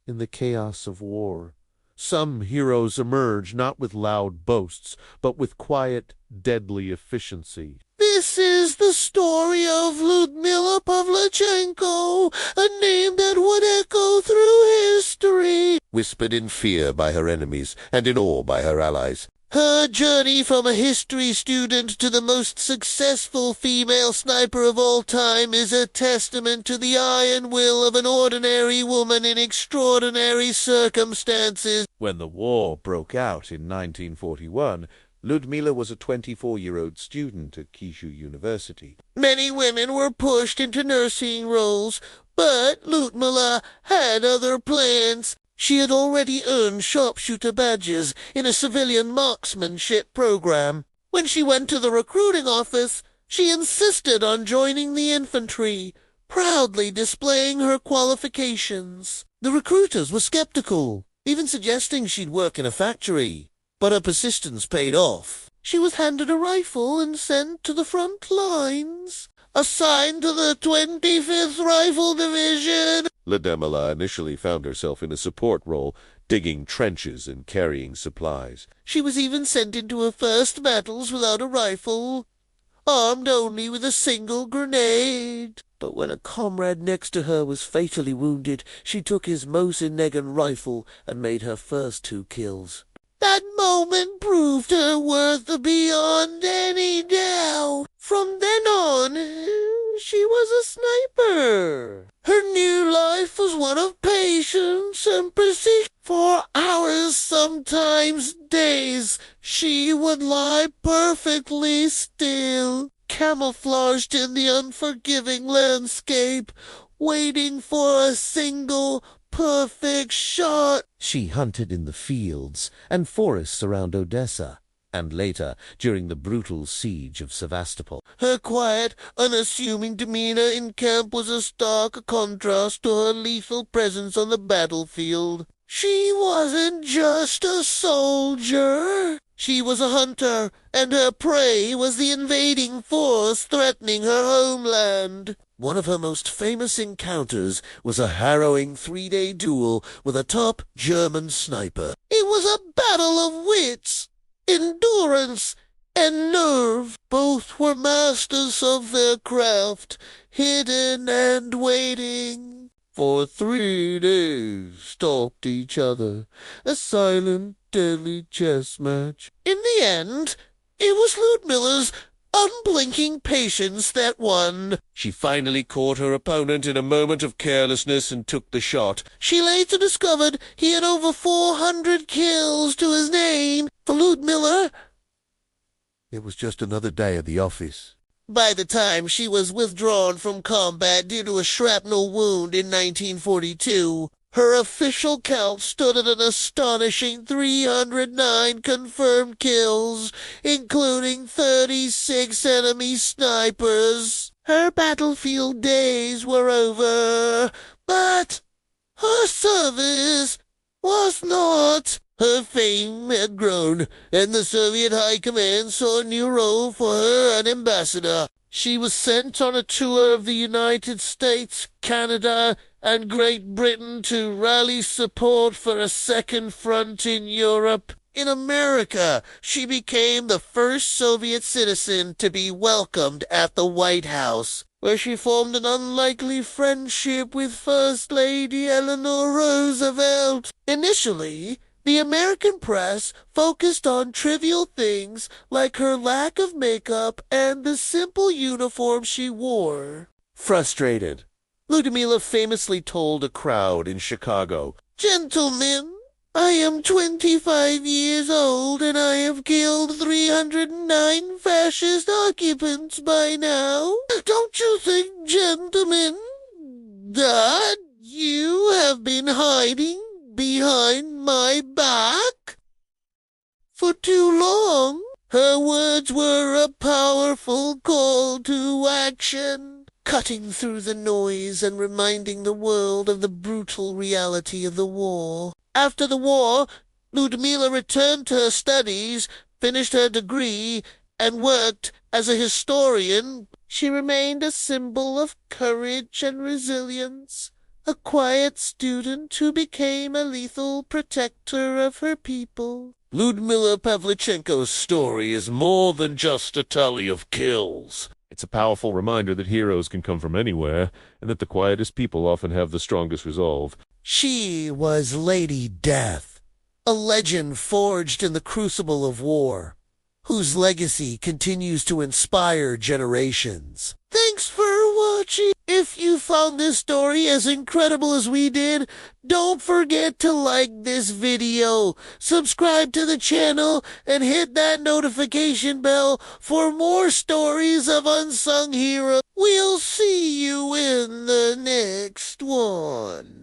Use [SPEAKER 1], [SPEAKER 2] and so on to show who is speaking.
[SPEAKER 1] in the chaos of war. Some heroes emerge not with loud boasts, but with quiet, deadly efficiency.
[SPEAKER 2] This is the story of Ludmila Pavlichenko, a name that would echo through history, whispered in fear by her enemies and in awe by her allies. Her journey from a history student to the most successful female sniper of all time is a testament to the iron will of an ordinary woman in extraordinary circumstances.
[SPEAKER 3] When the war broke out in 1941, Ludmila was a 24-year-old student at Kyushu University.
[SPEAKER 2] Many women were pushed into nursing roles, but Ludmila had other plans. She had already earned sharpshooter badges in a civilian marksmanship program. When she went to the recruiting office, she insisted on joining the infantry, proudly displaying her qualifications. The recruiters were skeptical, even suggesting she'd work in a factory. But her persistence paid off. She was handed a rifle and sent to the front lines, assigned to the 25th Rifle Division.
[SPEAKER 1] Ludmila initially found herself in a support role, digging trenches and carrying supplies.
[SPEAKER 2] She was even sent into her first battles without a rifle, armed only with a single grenade. But when a comrade next to her was fatally wounded, she took his Mosin Nagant rifle and made her first 2 kills. That moment proved her worth beyond any doubt. From then on, she was a sniper. Her new life was one of patience and precision. For hours, sometimes days, she would lie perfectly still, camouflaged in the unforgiving landscape, waiting for a single perfect shot. She hunted in the fields and forests around Odessa, and later during the brutal siege of Sevastopol. Her quiet, unassuming demeanor in camp was a stark contrast to her lethal presence on the battlefield. She wasn't just a soldier. She was a hunter, and her prey was the invading force threatening her homeland. One of her most famous encounters was a harrowing 3-day duel with a top German sniper. It was a battle of wits, endurance, and nerve. Both were masters of their craft, hidden and waiting. For 3 days stalked each other, a silent, deadly chess match. In the end, it was Ludmila's unblinking patience that won. She finally caught her opponent in a moment of carelessness and took the shot. She later discovered he had over 400 kills to his name. For Ludmila, it was just another day at the office. By the time she was withdrawn from combat due to a shrapnel wound in 1942, her official count stood at an astonishing 309 confirmed kills, including 36 enemy snipers. Her battlefield days were over, but her service was not. Her fame had grown, and the Soviet High Command saw a new role for her, an ambassador. She was sent on a tour of the United States, Canada, and Great Britain to rally support for a second front in Europe. In America, she became the first Soviet citizen to be welcomed at the White House, where she formed an unlikely friendship with First Lady Eleanor Roosevelt. Initially, the American press focused on trivial things like her lack of makeup and the simple uniform she wore. Frustrated, Ludmila famously told a crowd in Chicago, "Gentlemen, I am 25 years old and I have killed 309 fascist occupants by now. Don't you think, gentlemen, that you have been hiding behind my back for too long?" Her words were a powerful call to action, cutting through the noise and reminding the world of the brutal reality of the war. After the war, Ludmila returned to her studies, finished her degree, and worked as a historian. She remained a symbol of courage and resilience, a quiet student who became a lethal protector of her people. Ludmila Pavlichenko's story is more than just a tally of kills.
[SPEAKER 4] It's a powerful reminder that heroes can come from anywhere, and that the quietest people often have the strongest resolve.
[SPEAKER 2] She was Lady Death, a legend forged in the crucible of war, whose legacy continues to inspire generations. Thanks for watching. If you found this story as incredible as we did, don't forget to like this video, subscribe to the channel, and hit that notification bell for more stories of unsung heroes. We'll see you in the next one.